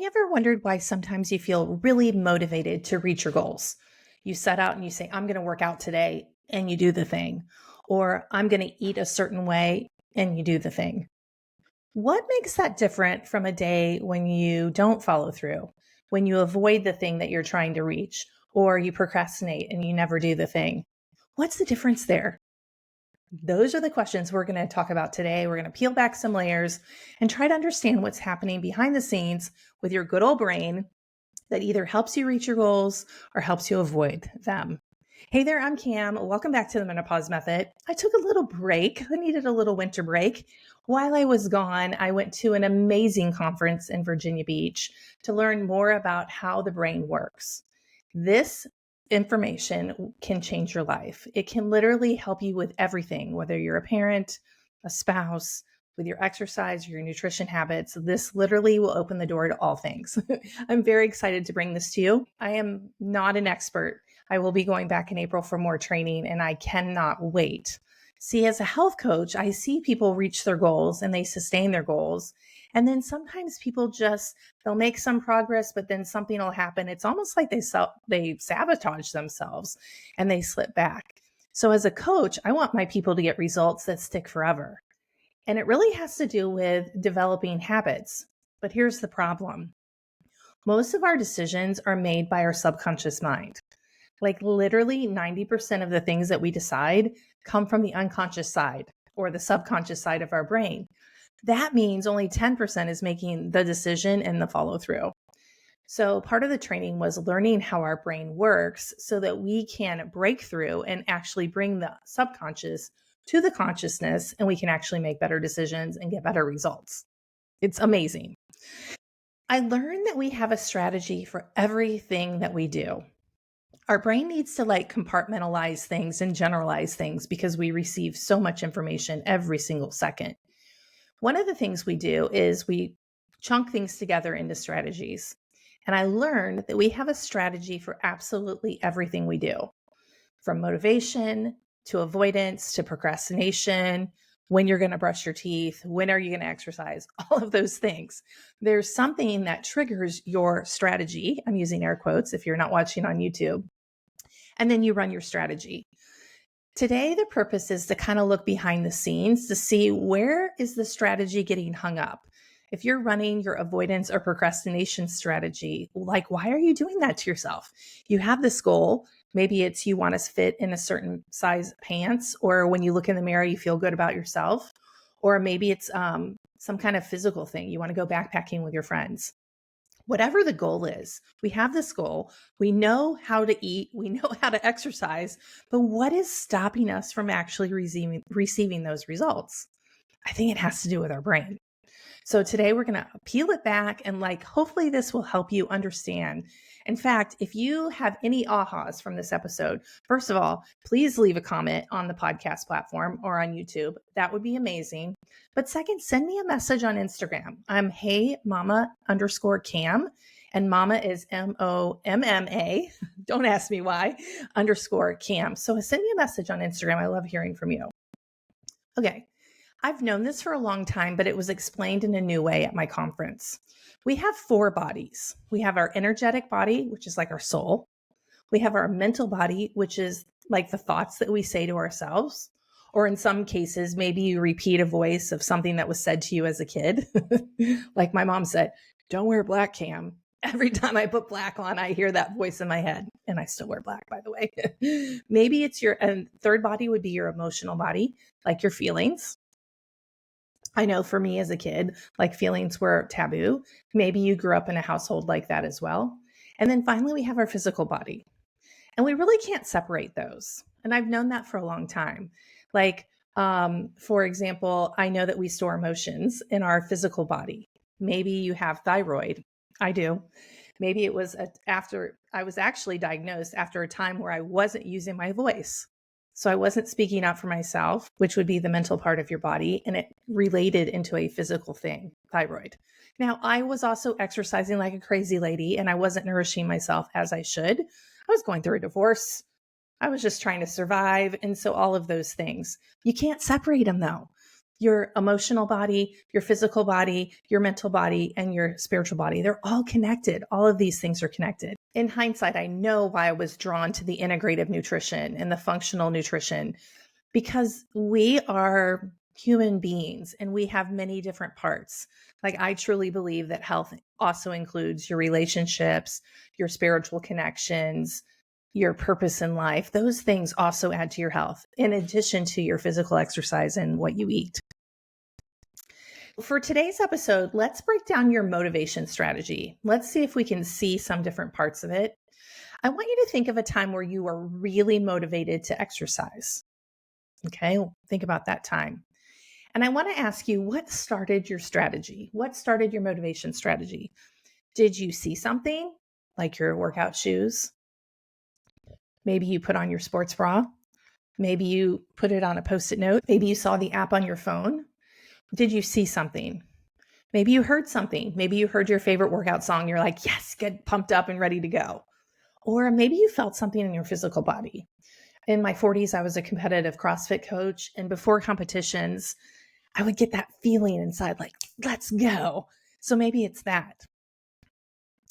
You ever wondered why sometimes you feel really motivated to reach your goals? You set out and you say, I'm going to work out today, and you do the thing. Or I'm going to eat a certain way, and you do the thing. What makes that different from a day when you don't follow through, when you avoid the thing that you're trying to reach, or you procrastinate and you never do the thing? What's the difference there? Those are the questions we're going to talk about today. We're going to peel back some layers and try to understand what's happening behind the scenes with your good old brain that either helps you reach your goals or helps you avoid them. Hey there, I'm Cam. Welcome back to the Menopause Method. I took a little break. I needed a little winter break. While I was gone, I went to an amazing conference in Virginia Beach to learn more about how the brain works. This information can change your life. It can literally help you with everything, whether you're a parent, a spouse, with your exercise, your nutrition habits. This literally will open the door to all things. I'm very excited to bring this to you. I am not an expert. I will be going back in April for more training, and I cannot wait. See, as a health coach, I see people reach their goals and they sustain their goals. And then sometimes people they'll make some progress, but then something will happen. It's almost like they sabotage themselves and they slip back. So as a coach, I want my people to get results that stick forever. And it really has to do with developing habits. But here's the problem. Most of our decisions are made by our subconscious mind. Like literally 90% of the things that we decide come from the unconscious side or the subconscious side of our brain. That means only 10% is making the decision and the follow through. So part of the training was learning how our brain works so that we can break through and actually bring the subconscious to the consciousness, and we can actually make better decisions and get better results. It's amazing. I learned that we have a strategy for everything that we do. Our brain needs to compartmentalize things and generalize things because we receive so much information every single second. One of the things we do is we chunk things together into strategies. And I learned that we have a strategy for absolutely everything we do, from motivation to avoidance to procrastination, when you're going to brush your teeth, when are you going to exercise, all of those things. There's something that triggers your strategy. I'm using air quotes if you're not watching on YouTube. And then you run your strategy. Today, the purpose is to kind of look behind the scenes to see where is the strategy getting hung up. If you're running your avoidance or procrastination strategy, why are you doing that to yourself? You have this goal. Maybe it's you want to fit in a certain size pants, or when you look in the mirror, you feel good about yourself. Or maybe it's some kind of physical thing. You want to go backpacking with your friends. Whatever the goal is, we have this goal. We know how to eat. We know how to exercise. But what is stopping us from actually receiving those results? I think it has to do with our brain. So today we're going to peel it back and hopefully this will help you understand. In fact, if you have any ahas from this episode, first of all, please leave a comment on the podcast platform or on YouTube. That would be amazing. But second, send me a message on Instagram. I'm heymama_Cam, and mama is MOMMA. Don't ask me why, _Cam. So send me a message on Instagram. I love hearing from you. Okay. I've known this for a long time, but it was explained in a new way at my conference. We have 4 bodies. We have our energetic body, which is like our soul. We have our mental body, which is like the thoughts that we say to ourselves. Or in some cases, maybe you repeat a voice of something that was said to you as a kid. Like my mom said, don't wear black, Cam. Every time I put black on, I hear that voice in my head. And I still wear black, by the way. Maybe it's and third body would be your emotional body, like your feelings. I know for me as a kid, feelings were taboo. Maybe you grew up in a household like that as well. And then finally, we have our physical body. And we really can't separate those. And I've known that for a long time. For example, I know that we store emotions in our physical body. Maybe you have thyroid. I do. Maybe it was after I was actually diagnosed after a time where I wasn't using my voice. So I wasn't speaking up for myself, which would be the mental part of your body, and it related into a physical thing, thyroid. Now, I was also exercising like a crazy lady, and I wasn't nourishing myself as I should. I was going through a divorce. I was just trying to survive. And so all of those things, you can't separate them though. Your emotional body, your physical body, your mental body, and your spiritual body, they're all connected. All of these things are connected. In hindsight, I know why I was drawn to the integrative nutrition and the functional nutrition, because we are human beings and we have many different parts. Like, I truly believe that health also includes your relationships, your spiritual connections, your purpose in life. Those things also add to your health, in addition to your physical exercise and what you eat. For today's episode, let's break down your motivation strategy. Let's see if we can see some different parts of it. I want you to think of a time where you were really motivated to exercise. Okay, think about that time. And I want to ask you, what started your strategy? What started your motivation strategy? Did you see something like your workout shoes? Maybe you put on your sports bra. Maybe you put it on a Post-it note. Maybe you saw the app on your phone. Did you see something? Maybe you heard something. Maybe you heard your favorite workout song. You're like, yes, get pumped up and ready to go. Or maybe you felt something in your physical body. In my 40s, I was a competitive CrossFit coach. And before competitions, I would get that feeling inside like, let's go. So maybe it's that.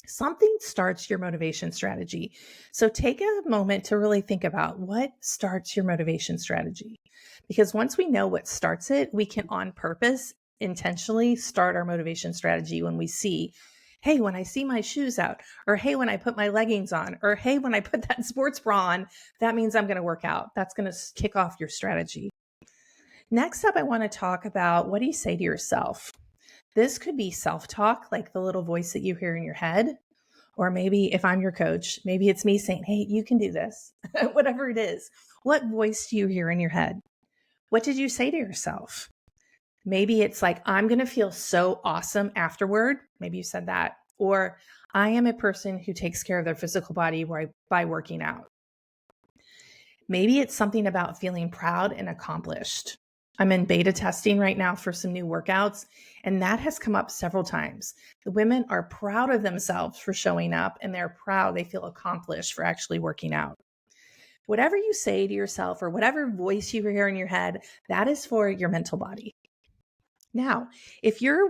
Something starts your motivation strategy. So take a moment to really think about what starts your motivation strategy. Because once we know what starts it, we can on purpose intentionally start our motivation strategy when we see, hey, when I see my shoes out, or hey, when I put my leggings on, or hey, when I put that sports bra on, that means I'm going to work out. That's going to kick off your strategy. Next up, I want to talk about, what do you say to yourself? This could be self-talk, like the little voice that you hear in your head. Or maybe if I'm your coach, maybe it's me saying, hey, you can do this, whatever it is. What voice do you hear in your head? What did you say to yourself? Maybe it's like, I'm going to feel so awesome afterward. Maybe you said that. Or I am a person who takes care of their physical body by working out. Maybe it's something about feeling proud and accomplished. I'm in beta testing right now for some new workouts, and that has come up several times. The women are proud of themselves for showing up, and they're proud, they feel accomplished for actually working out. Whatever you say to yourself or whatever voice you hear in your head, that is for your mental body. Now, if you're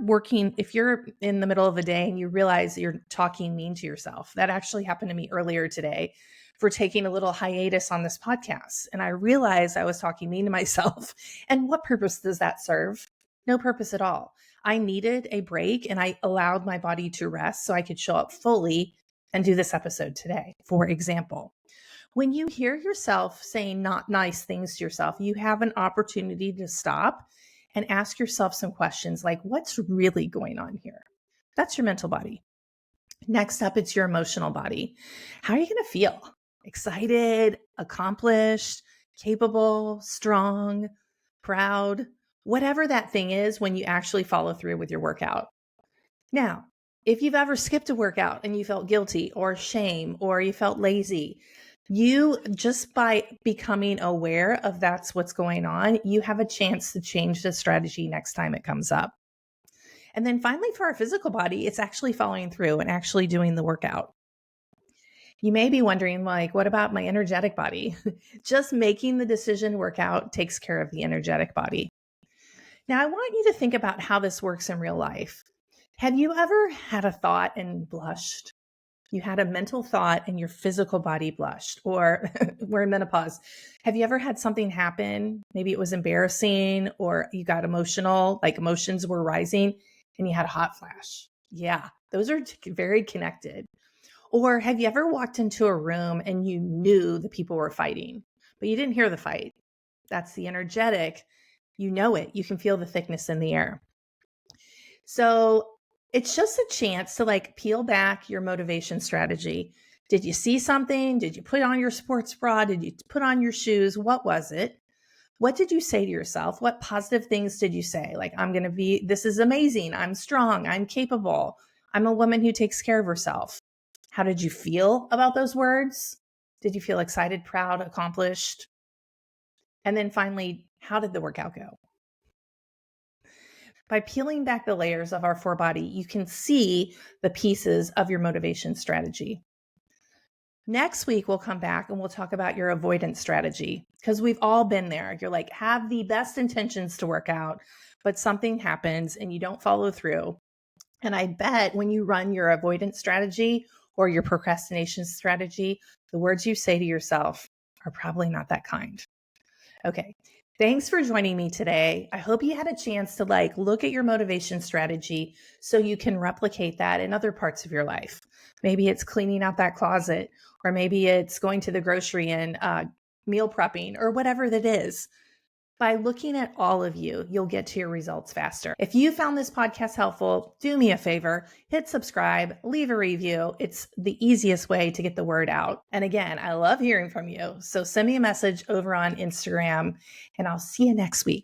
in the middle of the day and you realize you're talking mean to yourself, that actually happened to me earlier today for taking a little hiatus on this podcast. And I realized I was talking mean to myself. And what purpose does that serve? No purpose at all. I needed a break and I allowed my body to rest so I could show up fully and do this episode today, for example. When you hear yourself saying not nice things to yourself, you have an opportunity to stop and ask yourself some questions like, what's really going on here? That's your mental body. Next up, it's your emotional body. How are you going to feel? Excited, accomplished, capable, strong, proud, whatever that thing is when you actually follow through with your workout. Now, if you've ever skipped a workout and you felt guilty or shame or you felt lazy, you, just by becoming aware of that's what's going on, you have a chance to change the strategy next time it comes up. And then finally, for our physical body, it's actually following through and actually doing the workout. You may be wondering, like, what about my energetic body? Just making the decision work out takes care of the energetic body. Now, I want you to think about how this works in real life. Have you ever had a thought and blushed? You had a mental thought and your physical body blushed, or we're in menopause. Have you ever had something happen? Maybe it was embarrassing or you got emotional, like emotions were rising and you had a hot flash. Yeah, those are very connected. Or have you ever walked into a room and you knew the people were fighting, but you didn't hear the fight? That's the energetic. You know it. You can feel the thickness in the air. So it's just a chance to like peel back your motivation strategy. Did you see something? Did you put on your sports bra? Did you put on your shoes? What was it? What did you say to yourself? What positive things did you say? Like, this is amazing. I'm strong. I'm capable. I'm a woman who takes care of herself. How did you feel about those words? Did you feel excited, proud, accomplished? And then finally, how did the workout go? By peeling back the layers of our forebody, you can see the pieces of your motivation strategy. Next week, we'll come back and we'll talk about your avoidance strategy because we've all been there. You're like, have the best intentions to work out, but something happens and you don't follow through. And I bet when you run your avoidance strategy or your procrastination strategy, the words you say to yourself are probably not that kind. Okay. Thanks for joining me today. I hope you had a chance to look at your motivation strategy so you can replicate that in other parts of your life. Maybe it's cleaning out that closet, or maybe it's going to the grocery and meal prepping, or whatever that is. By looking at all of you, you'll get to your results faster. If you found this podcast helpful, do me a favor, hit subscribe, leave a review. It's the easiest way to get the word out. And again, I love hearing from you. So send me a message over on Instagram, and I'll see you next week.